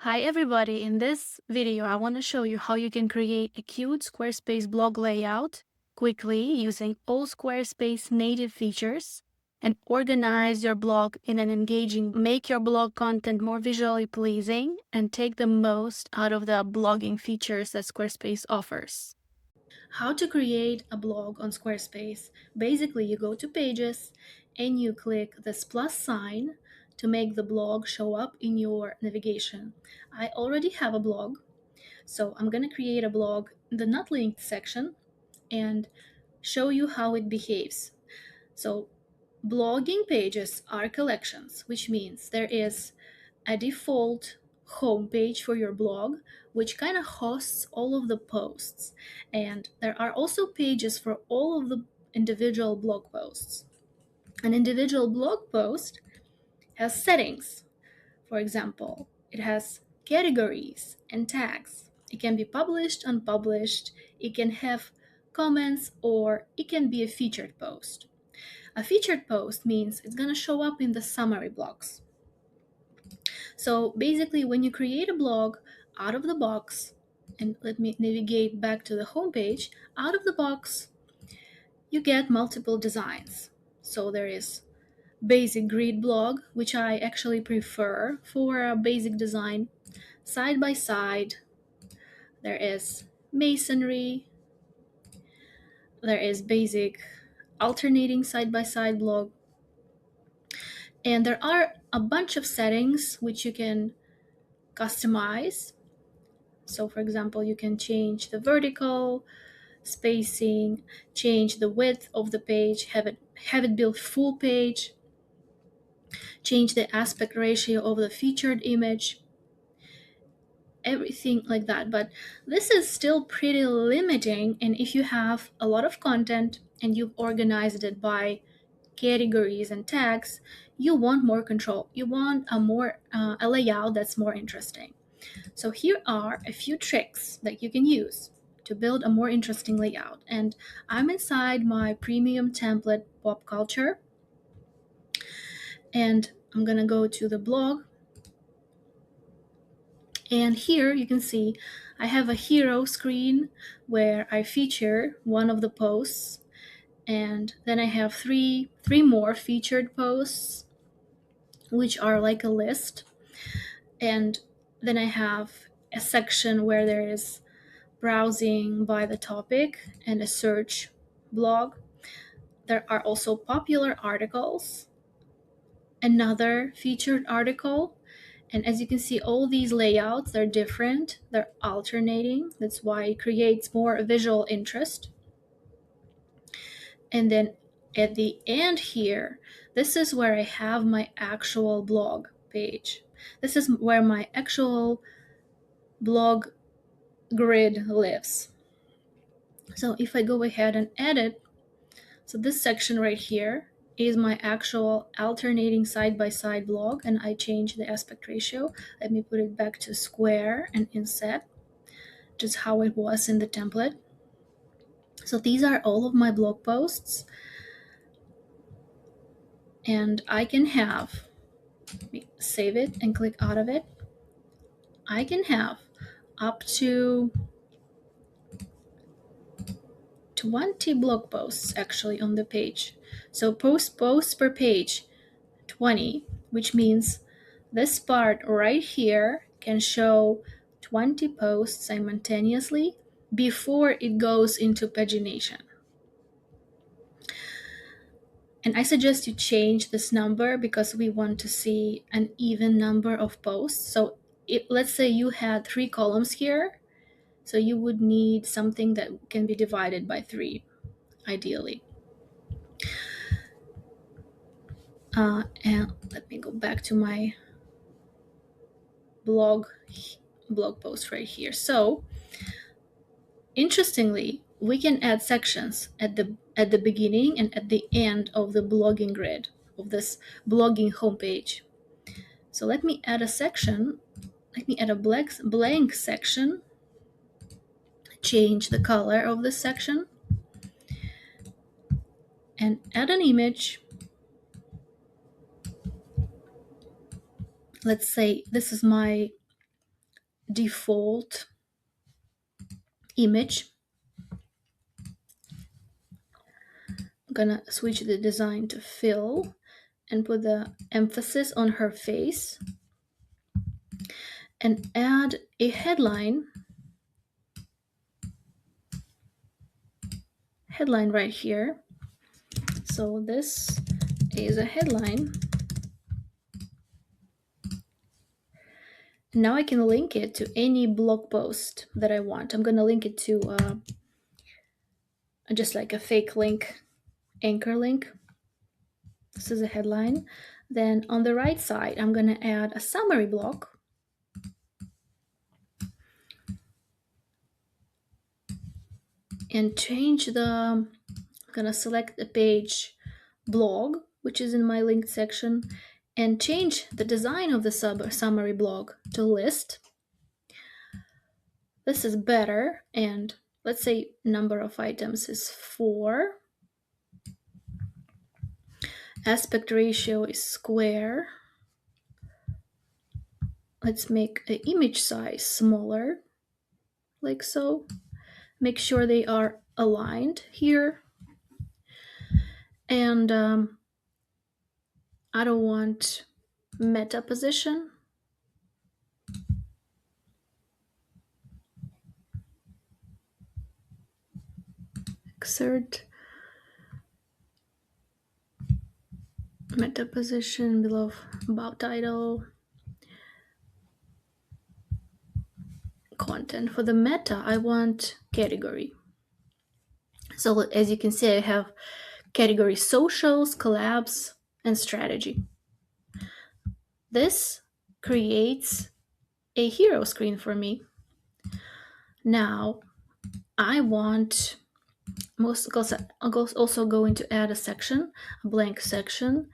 Hi everybody, in this video I want to show you how you can create a cute Squarespace blog layout quickly using all Squarespace native features and organize your blog in an engaging, make your blog content more visually pleasing and take the most out of the blogging features that Squarespace offers. How to create a blog on Squarespace. Basically, you go to Pages and you click this plus sign to make the blog show up in your navigation. I already have a blog, so I'm going to create a blog in the not linked section and show you how it behaves. So, blogging pages are collections, which means there is a default homepage for your blog, which kind of hosts all of the posts. And there are also pages for all of the individual blog posts. An individual blog post has settings. For example, it has categories and tags. It can be published, unpublished, it can have comments, or it can be a featured post. A featured post means it's going to show up in the summary blocks. So basically, when you create a blog out of the box, and let me navigate back to the homepage, out of the box, you get multiple designs. So there is basic grid blog, which I actually prefer for a basic design. Side by side, there is masonry, there is basic alternating side by side blog, and there are a bunch of settings which you can customize. So, for example, you can change the vertical spacing, change the width of the page, have it build full page, change the aspect ratio of the featured image, everything like that. But this is still pretty limiting, and if you have a lot of content and you've organized it by categories and tags, you want more control. You want a layout that's more interesting. So here are a few tricks that you can use to build a more interesting layout. And I'm inside my premium template pop culture, and I'm gonna go to the blog. And here you can see I have a hero screen where I feature one of the posts, and then I have three more featured posts, which are like a list. And then I have a section where there is browsing by the topic and a search blog. There are also popular articles, another featured article, and as you can see, all these layouts, they're different, they're alternating. That's why it creates more visual interest. And then at the end here, this is where I have my actual blog page. This is where my actual blog grid lives. So if I go ahead and edit, so this section right here is my actual alternating side-by-side blog, and I change the aspect ratio. Let me put it back to square and inset, just how it was in the template. So these are all of my blog posts, and I can have, let me save it and click out of it. I can have up to 20 blog posts actually on the page. So posts per page, 20, which means this part right here can show 20 posts simultaneously before it goes into pagination. And I suggest you change this number because we want to see an even number of posts. So let's say you had 3 columns here, so you would need something that can be divided by 3, ideally. And let me go back to my blog post right here. So interestingly, we can add sections at the beginning and at the end of the blogging grid of this blogging homepage. So let me add a section. Let me add a blank section. Change the color of this section and add an image. Let's say this is my default image. I'm gonna switch the design to fill and put the emphasis on her face and add a headline right here. So this is a headline. Now I can link it to any blog post that I want. I'm gonna link it to just like a fake link, anchor link. This is a headline. Then on the right side, I'm gonna add a summary block. And change I'm gonna select the page blog, which is in my linked section, and change the design of the summary blog to list. This is better, and let's say number of items is 4. Aspect ratio is square. Let's make the image size smaller, like so. Make sure they are aligned here. And I don't want meta position. Exert meta position below about title. Content. For the meta, I want category. So as you can see, I have category socials, collabs, and strategy. This creates a hero screen for me. Now I want I'm also going to add a section, a blank section,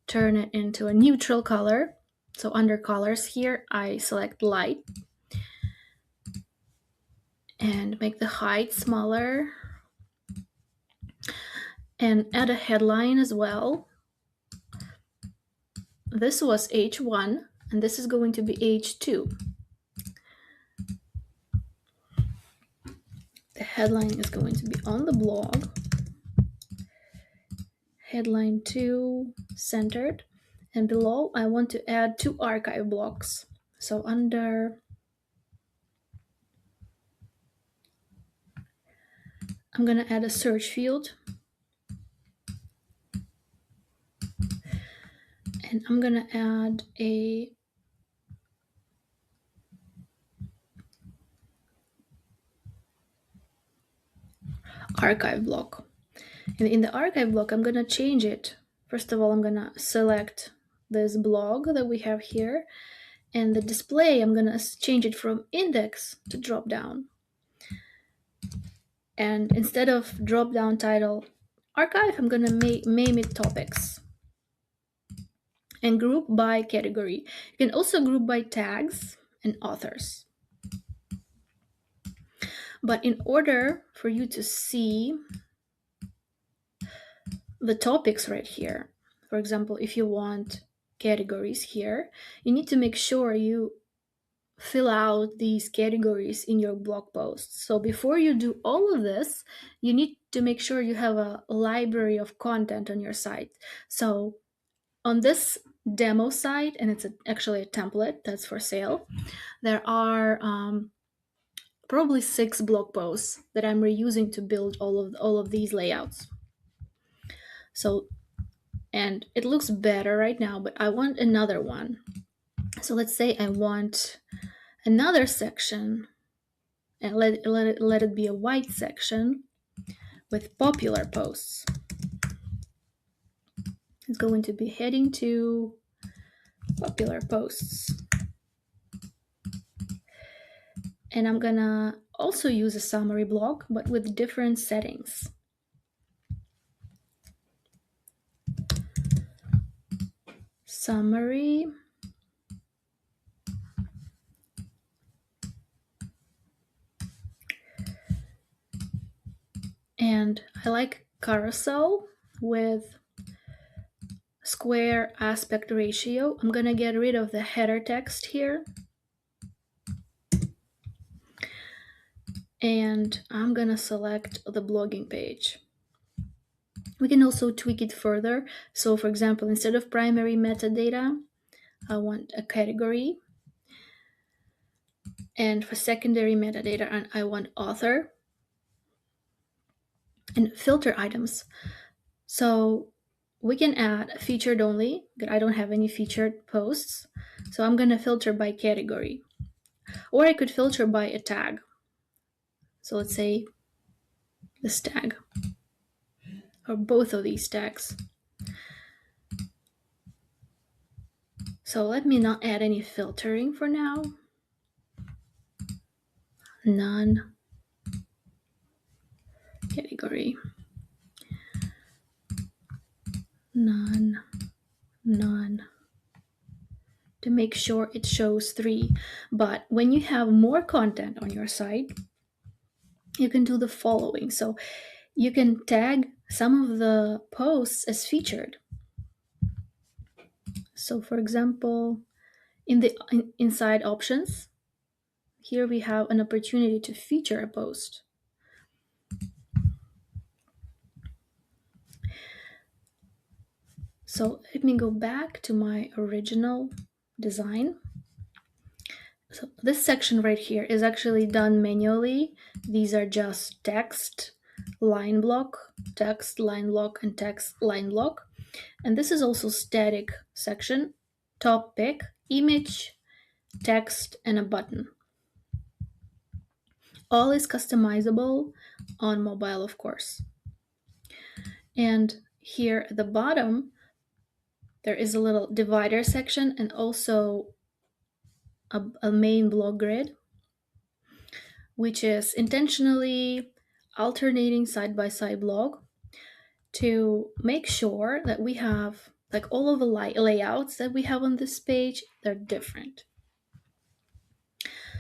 turn it into a neutral color. So under colors here, I select light and make the height smaller and add a headline as well. This was H1 and this is going to be H2. The headline is going to be on the blog. Headline 2 centered, and below I want to add 2 archive blocks. So under I'm gonna add a search field, and I'm gonna add a archive block. And in the archive block, I'm gonna change it. First of all, I'm gonna select this blog that we have here, and the display, I'm gonna change it from index to drop down. And instead of drop down title archive, I'm gonna name it topics. And group by category. You can also group by tags and authors. But in order for you to see the topics right here, for example, if you want categories here, you need to make sure you fill out these categories in your blog posts. So before you do all of this, you need to make sure you have a library of content on your site. So on this demo site, and it's actually a template that's for sale, there are probably 6 blog posts that I'm reusing to build all of these layouts. So, and it looks better right now, but I want another one. So let's say I want another section, and let it be a white section with popular posts. It's going to be heading to popular posts. And I'm gonna also use a summary block, but with different settings. Summary. And I like Carousel with square aspect ratio. I'm gonna get rid of the header text here. And I'm gonna select the blogging page. We can also tweak it further. So for example, instead of primary metadata, I want a category. And for secondary metadata, I want author and filter items. So we can add featured only, but I don't have any featured posts. So I'm gonna filter by category. Or I could filter by a tag. So let's say this tag, or both of these tags. So let me not add any filtering for now. None. Category. None. None. To make sure it shows 3. But when you have more content on your site, you can do the following. So you can tag some of the posts as featured. So for example, in the inside options, here we have an opportunity to feature a post. So let me go back to my original design. So this section right here is actually done manually. These are just text, line block, text, line block, and text, line block. And this is also static section, top pick, image, text, and a button. All is customizable on mobile, of course. And here at the bottom, there is a little divider section and also a main blog grid, which is intentionally alternating side by side blog to make sure that we have like all of the layouts that we have on this page, they're different.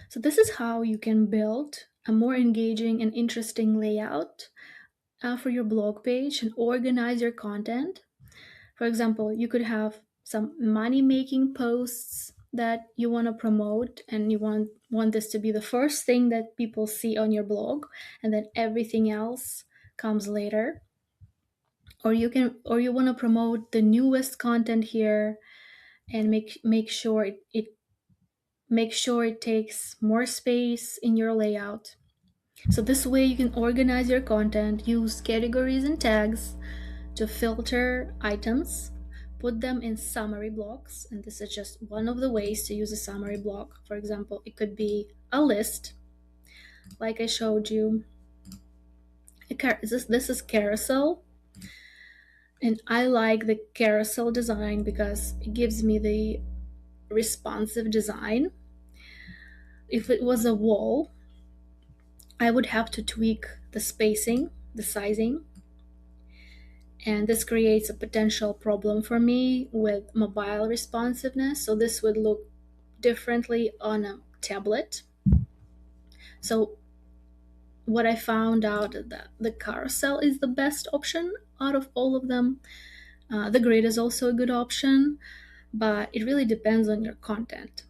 So this is how you can build a more engaging and interesting layout for your blog page and organize your content. For example, you could have some money making posts that you want to promote and you want this to be the first thing that people see on your blog, and then everything else comes later. Or you want to promote the newest content here and make sure it takes more space in your layout. So this way you can organize your content, use categories and tags to filter items, put them in summary blocks, and this is just one of the ways to use a summary block. For example, it could be a list, like I showed you. This is Carousel, and I like the Carousel design because it gives me the responsive design. If it was a wall, I would have to tweak the spacing, the sizing, and this creates a potential problem for me with mobile responsiveness. So this would look differently on a tablet. So what I found out that the carousel is the best option out of all of them. The grid is also a good option, but it really depends on your content.